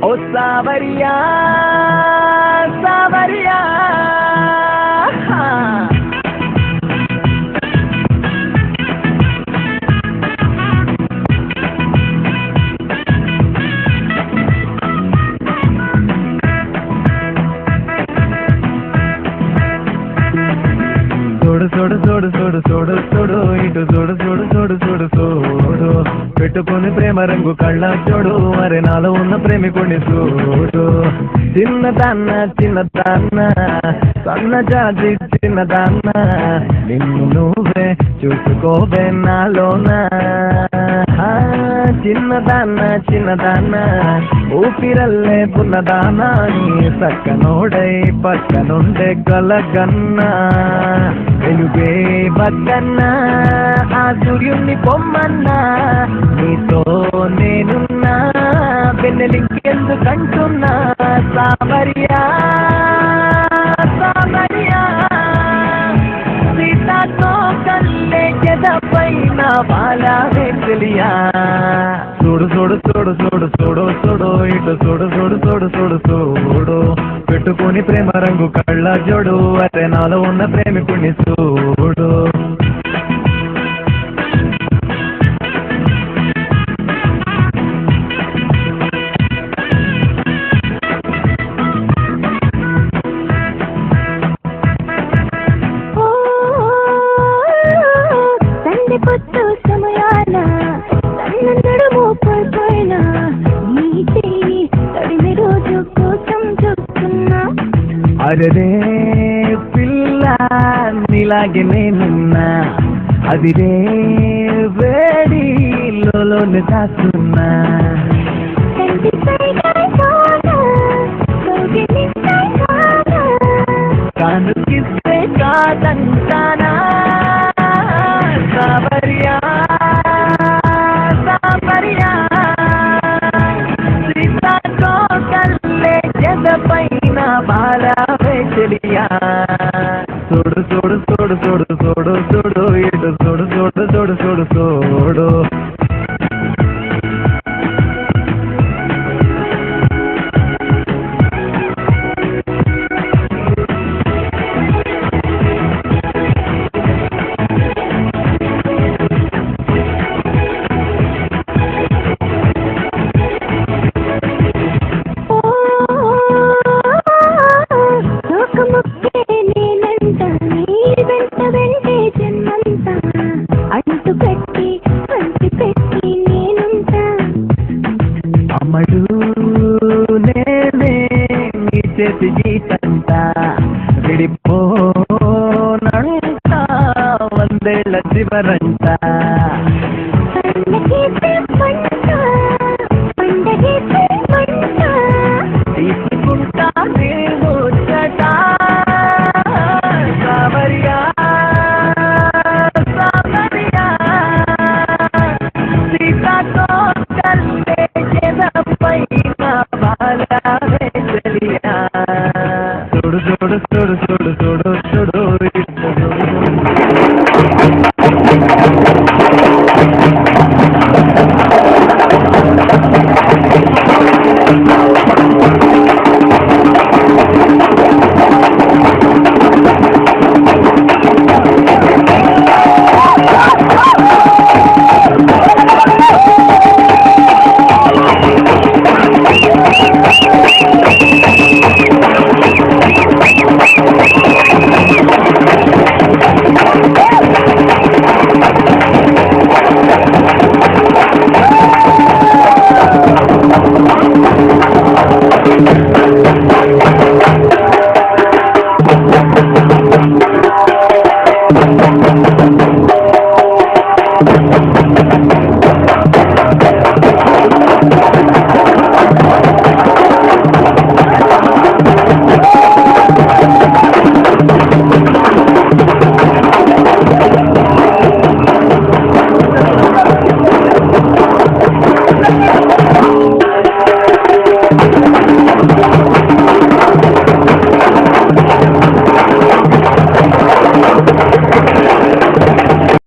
ఓ సావరియా సావరియా చూడు చూడు చూడు చూడు చూడు చూడు ఇటు చూడు చూడు చూడు చూడు చూడు పెట్టుకుని ప్రేమ రంగు కళ్ళ చూడు అరే నాలో ఉన్న ప్రేమికుని చూడు చిన్నదాన్న చిన్నదాన్న సన్న జాతి చిన్నదాన్న నిన్ను నువ్వే చూసుకోవే నాలోన చిన్నదాన్న చిన్నదాన్న ఊపిరల్లే పున్నదానా నీ సక్కనోడై పక్కనుండే కలగన్నా వెలుగే బద్దన్నా ఆ సూర్యుణ్ణి పొమ్మన్నా నీతో నేనున్నా వెన్నెలింకెందుకంటున్నా సామరియా సామరియా సీతాతో కల్లే ఎదపైన బాలావే తెలియా చూడు చూడు చూడు చూడు చూడు చూడు ఇటు చూడు చూడు చూడు చూడు చూడు పెట్టుకుని ప్రేమ రంగు కళ్ళ జోడు అరే నాలో ఉన్న ప్రేమికుని చూడు అరే పిల్ల నీలాగే నేనున్నా అది రే వేడిలోనే దాస్తున్నా కానుకిస్తే కాదంటానా సావరియా సావరియా సీతాతో కల్లే జదపైన బాలావే తెలియా చూడు చూడు చూడు చూడు చూడు చూడు ఇటు చూడు చూడు చూడు చూడు చూడు అమ్మడు నేనే నీ చేతి గీతంట విడిపోనంట వందేళ్ల చివరంట